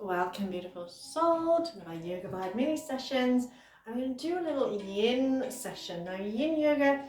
Welcome, beautiful soul, to my YogaVibe mini sessions. I'm going to do a little yin session. Now, yin yoga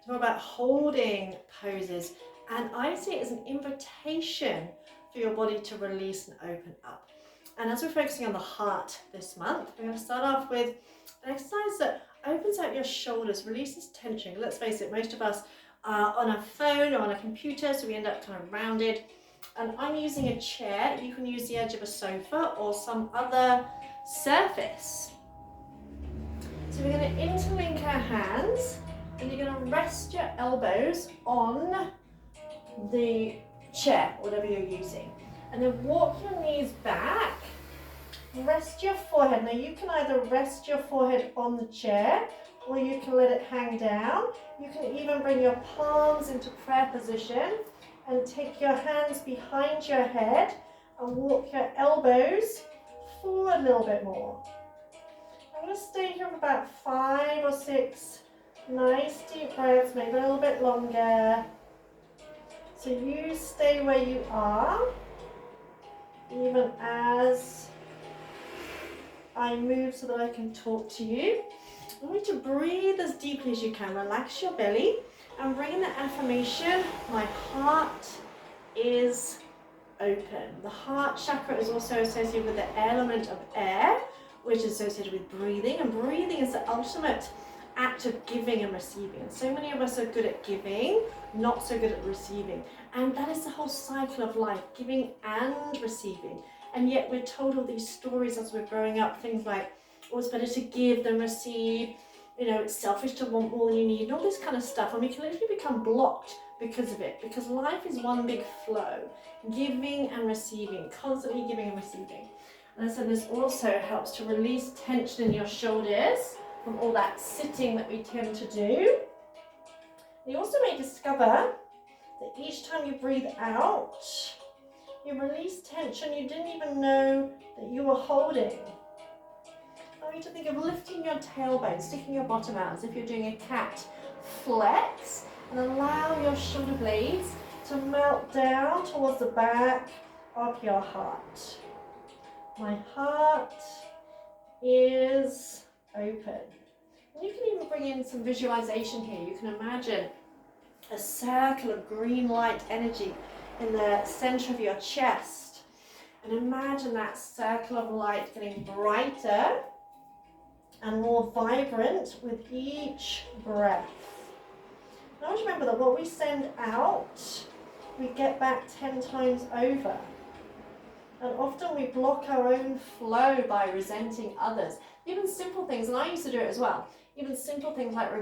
is all about holding poses, and I see it as an invitation for your body to release and open up. And as we're focusing on the heart this month, we're going to start off with an exercise that opens out your shoulders, releases tension. Let's face it, most of us are on a phone or on a computer, so we end up kind of rounded. And I'm using a chair. You can use the edge of a sofa or some other surface. So we're going to interlink our hands, and you're going to rest your elbows on the chair, whatever you're using. And then walk your knees back, rest your forehead. Now you can either rest your forehead on the chair, or you can let it hang down. You can even bring your palms into prayer position and take your hands behind your head and walk your elbows forward a little bit more. I'm going to stay here for about 5 or 6 nice deep breaths, maybe a little bit longer. So you stay where you are, even as I move so that I can talk to you. I want you to breathe as deeply as you can. Relax your belly and bring in the affirmation, my heart is open. The heart chakra is also associated with the element of air, which is associated with breathing. And breathing is the ultimate act of giving and receiving. And so many of us are good at giving, not so good at receiving. And that is the whole cycle of life, giving and receiving. And yet we're told all these stories as we're growing up, things like, oh, it's better to give than receive. You know, it's selfish to want more than you need, and all this kind of stuff. And we can literally become blocked because of it, because life is one big flow, giving and receiving, constantly giving and receiving. And so this also helps to release tension in your shoulders from all that sitting that we tend to do. You also may discover that each time you breathe out, you release tension you didn't even know that you were holding. I want you to think of lifting your tailbone, sticking your bottom out as if you're doing a cat flex, and allow your shoulder blades to melt down towards the back of your heart. My heart is open. And you can even bring in some visualization here. You can imagine a circle of green light energy in the center of your chest. And imagine that circle of light getting brighter and more vibrant with each breath. Now always remember that what we send out, we get back 10 times over. And often we block our own flow by resenting others. Even simple things, and I used to do it as well, even simple things like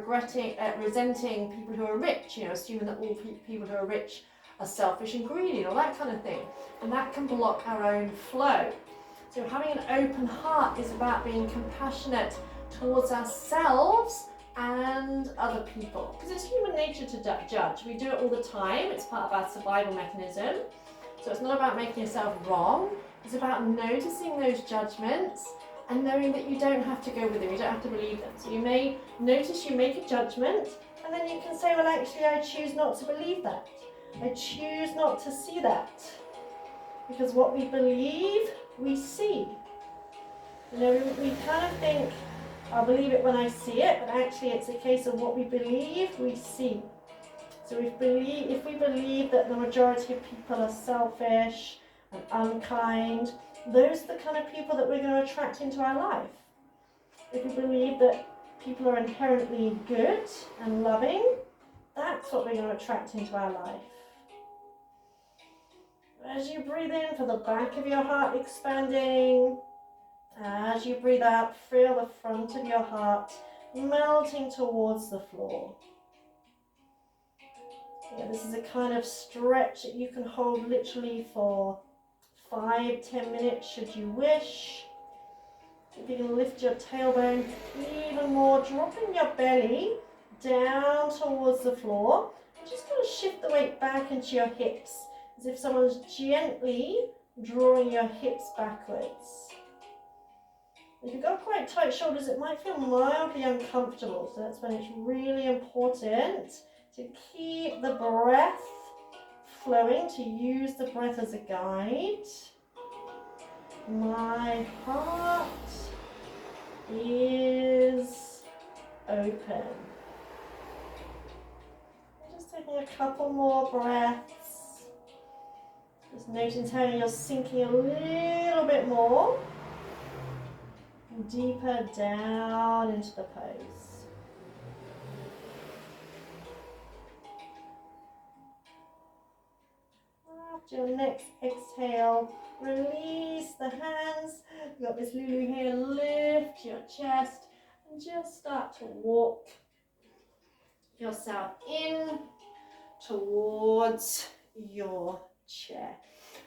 resenting people who are rich, assuming that all people who are rich are selfish and greedy, and all that kind of thing. And that can block our own flow. So having an open heart is about being compassionate towards ourselves and other people. Because it's human nature to judge. We do it all the time. It's part of our survival mechanism. So it's not about making yourself wrong. It's about noticing those judgments and knowing that you don't have to go with them. You don't have to believe them. So you may notice you make a judgment, and then you can say, well, actually, I choose not to believe that. I choose not to see that. Because what we believe, we see. We kind of think, I'll believe it when I see it, but actually it's a case of what we believe, we see. So if we believe that the majority of people are selfish and unkind, those are the kind of people that we're going to attract into our life. If we believe that people are inherently good and loving, that's what we're going to attract into our life. As you breathe in, feel the back of your heart expanding. As you breathe out, feel the front of your heart melting towards the floor. Yeah, this is a kind of stretch that you can hold literally for 5-10 minutes should you wish. If you can lift your tailbone even more, dropping your belly down towards the floor. And just kind of shift the weight back into your hips, as if someone's gently drawing your hips backwards. If you've got quite tight shoulders, it might feel mildly uncomfortable, so that's when it's really important to keep the breath flowing, to use the breath as a guide. My heart is open. Just taking a couple more breaths. Just noticing how you're sinking a little bit more and deeper down into the pose. After your next exhale, release the hands. You've got this Lulu here. Lift your chest and just start to walk yourself in towards your chair.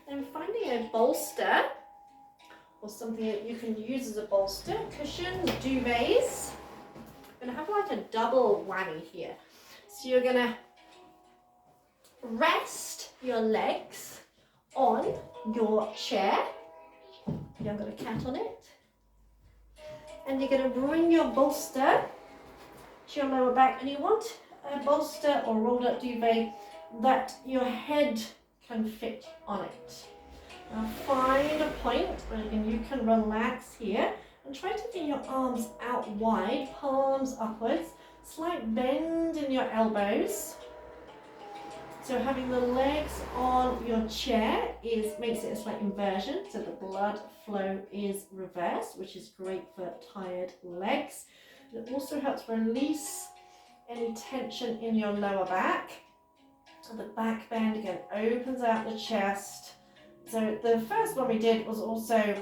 And finding a bolster or something that you can use as a bolster, cushions, duvets. I'm going to have like a double whammy here. So you're going to rest your legs on your chair. I've got a cat on it. And you're going to bring your bolster to your lower back, and you want a bolster or rolled up duvet that your head can fit on it. Now find a point where you can relax here and try to get your arms out wide, palms upwards, slight bend in your elbows. So having the legs on your chair makes it a slight inversion, so the blood flow is reversed, which is great for tired legs. It also helps release any tension in your lower back. And the back bend again opens out the chest. So the first one we did was also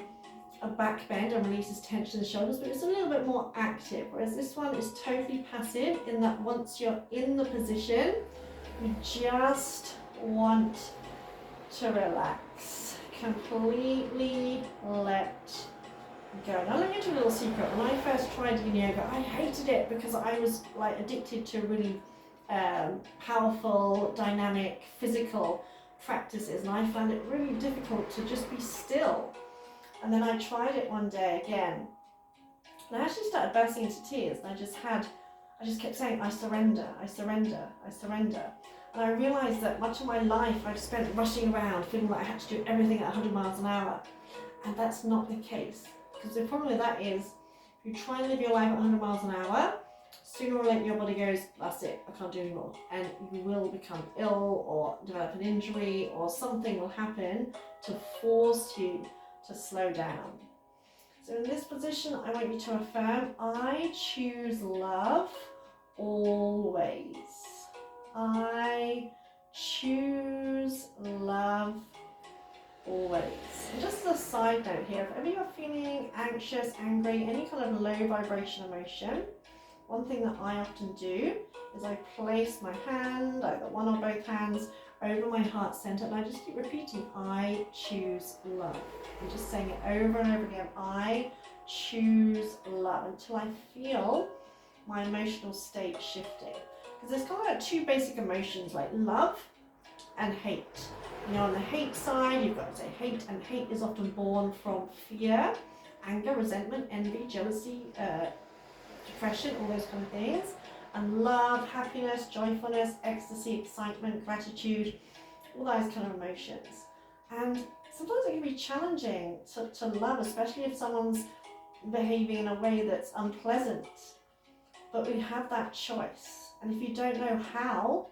a back bend and releases tension in the shoulders, but it's a little bit more active, whereas this one is totally passive in that once you're in the position, you just want to relax, completely let go. Now let me tell you a little secret. When I first tried yin yoga, I hated it because I was like addicted to really powerful, dynamic, physical practices, and I found it really difficult to just be still. And then I tried it one day again, and I actually started bursting into tears, and I just kept saying, I surrender, I surrender, I surrender. And I realised that much of my life I've spent rushing around, feeling like I had to do everything at 100 miles an hour. And that's not the case. Because the problem with that is, if you try and live your life at 100 miles an hour, sooner or later your body goes, that's it, I can't do anymore. And you will become ill or develop an injury, or something will happen to force you to slow down. So in this position, I want you to affirm, I choose love always. I choose love always. And just as a side note here, if ever you're feeling anxious, angry, any kind of low vibration emotion, one thing that I often do is I place my hand, either one or both hands, over my heart center, and I just keep repeating, I choose love. I'm just saying it over and over again, I choose love, until I feel my emotional state shifting. Because there's kind of like two basic emotions, like love and hate. You know, on the hate side, you've got to say hate, and hate is often born from fear, anger, resentment, envy, jealousy, depression, all those kind of things. And love, happiness, joyfulness, ecstasy, excitement, gratitude, all those kind of emotions. And sometimes it can be challenging to love, especially if someone's behaving in a way that's unpleasant. But we have that choice. And if you don't know how,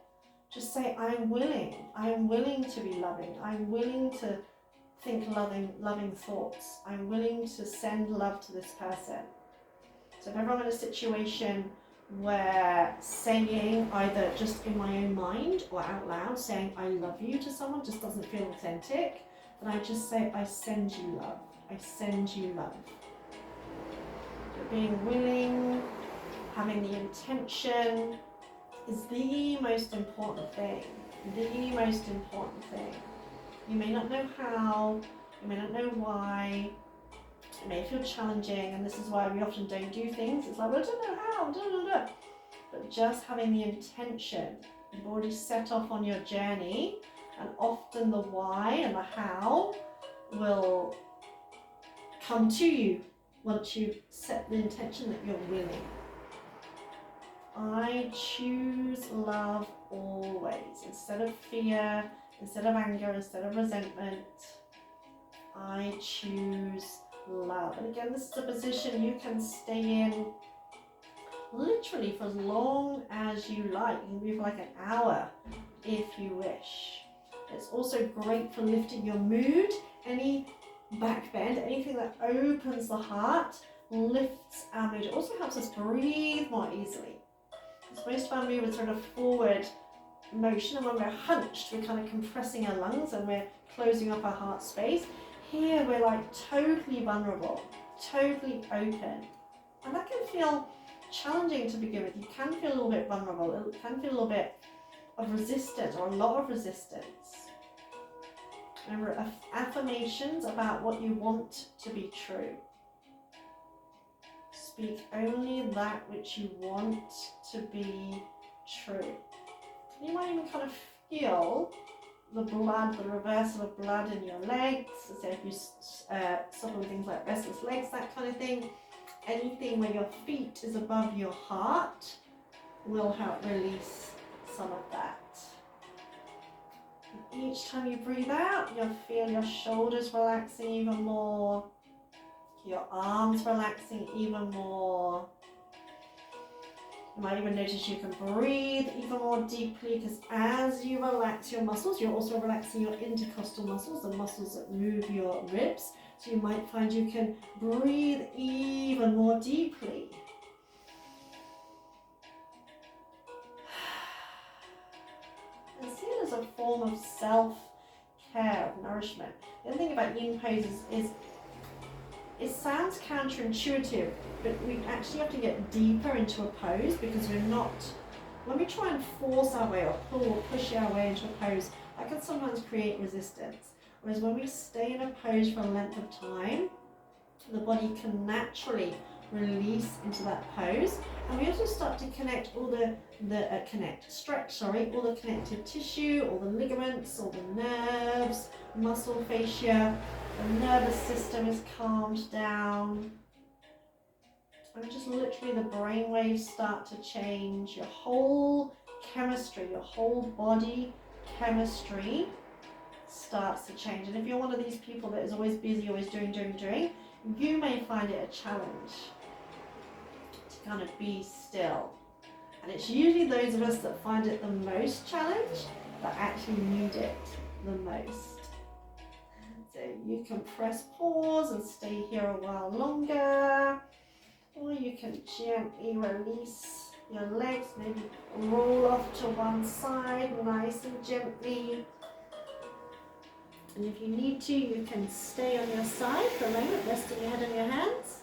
just say, I'm willing to be loving. I'm willing to think loving thoughts. I'm willing to send love to this person. So if ever I'm in a situation where saying, either just in my own mind or out loud, saying I love you to someone just doesn't feel authentic, then I just say, I send you love. I send you love. But being willing, having the intention, is the most important thing. The most important thing. You may not know how, you may not know why, it may feel challenging, and this is why we often don't do things. It's like, well, I don't know how, But just having the intention, you've already set off on your journey, and often the why and the how will come to you once you set the intention that you're willing. I choose love always. Instead of fear, instead of anger, instead of resentment, I choose love. And again, this is a position you can stay in literally for as long as you like. You can move for like an hour if you wish. It's also great for lifting your mood. Any back bend, anything that opens the heart, lifts our mood. It also helps us breathe more easily. Because most of our movements are in a forward motion, and when we're hunched, we're kind of compressing our lungs and we're closing up our heart space. Here, we're like totally vulnerable, totally open. And that can feel challenging to begin with. You can feel a little bit vulnerable. It can feel a little bit of resistance, or a lot of resistance. Remember, affirmations about what you want to be true. Speak only that which you want to be true. You might even kind of feel the blood, the reversal of blood in your legs. So if you suffer with things like restless legs, that kind of thing, anything where your feet is above your heart will help release some of that. And each time you breathe out, you'll feel your shoulders relaxing even more, your arms relaxing even more. You might even notice you can breathe even more deeply, because as you relax your muscles, you're also relaxing your intercostal muscles, the muscles that move your ribs. So you might find you can breathe even more deeply. And see it as a form of self-care, of nourishment. The other thing about yin poses is it sounds counterintuitive, but we actually have to get deeper into a pose, because we're not, when we try and force our way or pull or push our way into a pose, that can sometimes create resistance. Whereas when we stay in a pose for a length of time, the body can naturally release into that pose, and we also start to connect all stretch all the connective tissue, all the ligaments, all the nerves, muscle fascia. The nervous system is calmed down, and just literally the brain waves start to change. Your whole chemistry, your whole body chemistry starts to change. And if you're one of these people that is always busy, always doing, you may find it a challenge to kind of be still. And it's usually those of us that find it the most challenge that actually need it the most. So you can press pause and stay here a while longer, or you can gently release your legs, maybe roll off to one side nice and gently. And if you need to, you can stay on your side for a moment, resting your head on your hands.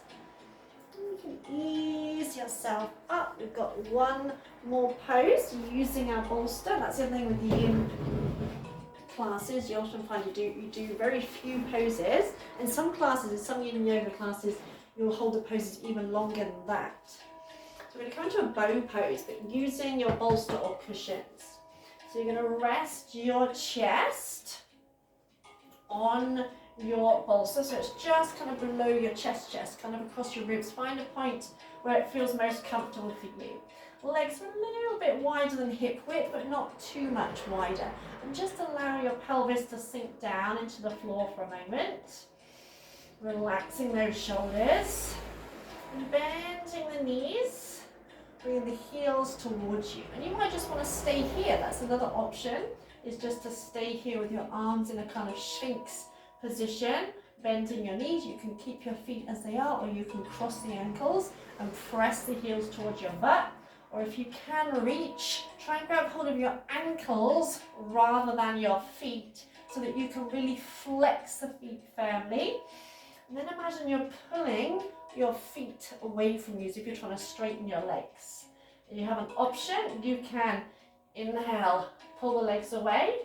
And you can ease yourself up. We've got one more pose using our bolster. That's the other thing with the yin classes. You often find you do very few poses. In some classes, in some yin yoga classes, you'll hold the poses even longer than that. So we're going to come into a bow pose, but using your bolster or cushions. So you're going to rest your chest on your bolster, so it's just kind of below your chest, kind of across your ribs. Find a point where it feels most comfortable for you. Legs are a little bit wider than hip width, but not too much wider. And just allow your pelvis to sink down into the floor for a moment. Relaxing those shoulders. And bending the knees. Bringing the heels towards you. And you might just want to stay here. That's another option, is just to stay here with your arms in a kind of sphinx position, bending your knees. You can keep your feet as they are, or you can cross the ankles and press the heels towards your butt. Or if you can reach, try and grab hold of your ankles rather than your feet, so that you can really flex the feet firmly. And then imagine you're pulling your feet away from you as if you're trying to straighten your legs. And you have an option. You can inhale, pull the legs away,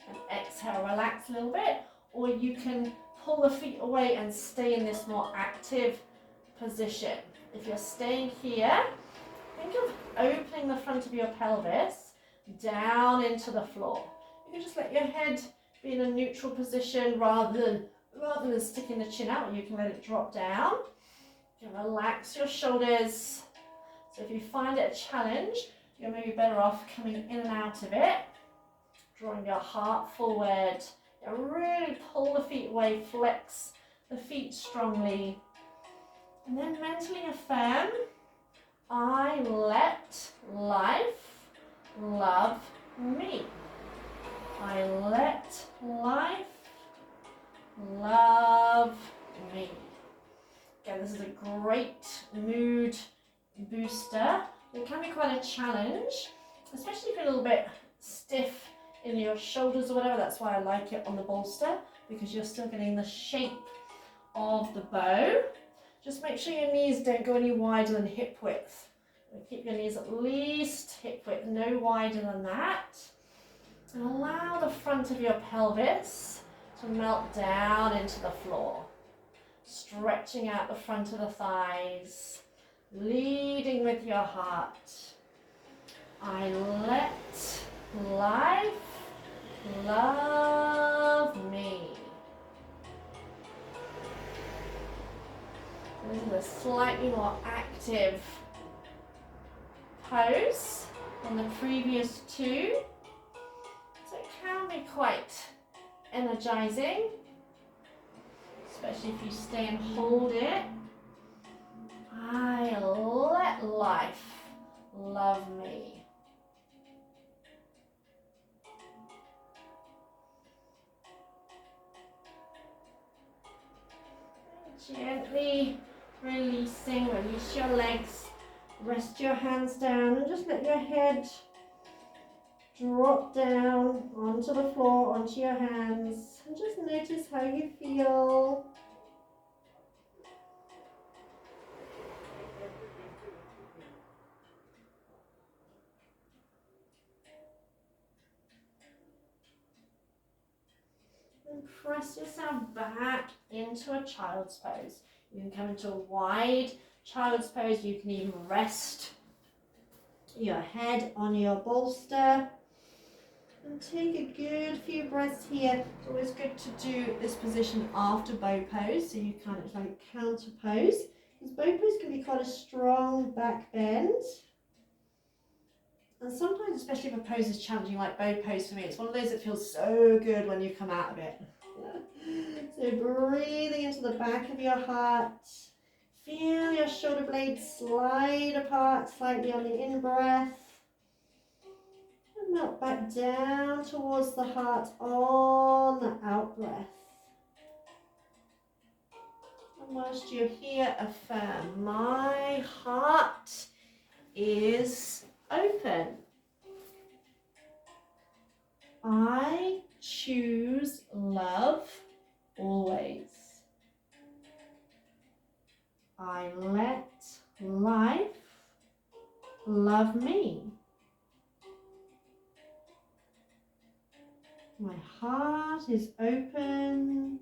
and exhale, relax a little bit. Or you can pull the feet away and stay in this more active position. If you're staying here, think of opening the front of your pelvis down into the floor. You can just let your head be in a neutral position rather than sticking the chin out. You can let it drop down. You can relax your shoulders. So if you find it a challenge, you're maybe better off coming in and out of it, drawing your heart forward, Yeah, really pull the feet away, flex the feet strongly. And then mentally affirm, I let life love me. I let life love me. Again, this is a great mood booster. It can be quite a challenge, especially if you're a little bit stiff in your shoulders or whatever. That's why I like it on the bolster, because you're still getting the shape of the bow. Just make sure your knees don't go any wider than hip width. Keep your knees at least hip width, no wider than that. And allow the front of your pelvis to melt down into the floor. Stretching out the front of the thighs, leading with your heart. I let life love me. This is a slightly more active pose than the previous two, so it can be quite energizing, especially if you stay and hold it. I let life love me. Gently releasing, release your legs, rest your hands down and just let your head drop down onto the floor, onto your hands, and just notice how you feel. And press yourself back into a child's pose. You can come into a wide child's pose. You can even rest your head on your bolster. And take a good few breaths here. It's always good to do this position after bow pose, so you kind of like counter pose. Because bow pose can be quite a strong back bend. And sometimes, especially if a pose is challenging, like bow pose for me, it's one of those that feels so good when you come out of it. So breathing into the back of your heart. Feel your shoulder blades slide apart slightly on the in-breath. And melt back down towards the heart on the out-breath. And whilst you're here, affirm, my heart is open. I choose love always. I let life love me. My heart is open.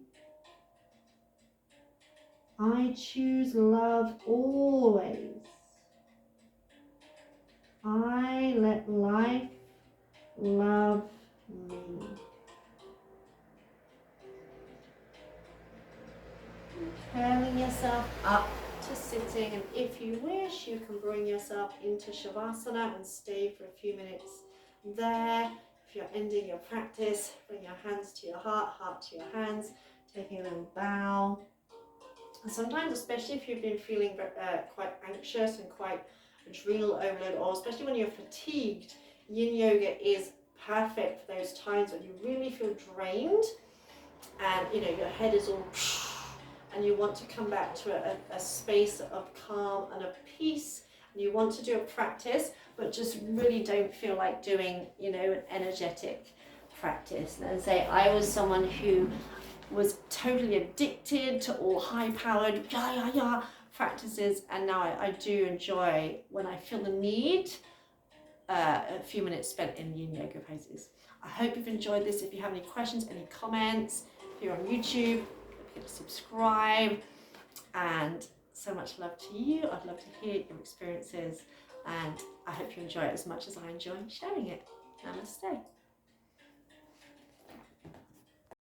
I choose love always. I let life love me. Curling yourself up to sitting, and if you wish, you can bring yourself into Shavasana and stay for a few minutes there. If you're ending your practice, bring your hands to your heart, heart to your hands, taking a little bow. And sometimes, especially if you've been feeling quite anxious and quite adrenal overload, or especially when you're fatigued, yin yoga is perfect for those times when you really feel drained and your head is all and you want to come back to a space of calm and of peace, and you want to do a practice but just really don't feel like doing an energetic practice. And say I was someone who was totally addicted to all high-powered practices, and now I do enjoy when I feel the need a few minutes spent in yin yoga poses. I hope you've enjoyed this. If you have any questions, any comments, if you're on YouTube, don't forget to subscribe. And so much love to you. I'd love to hear your experiences, and I hope you enjoy it as much as I enjoy sharing it. Namaste.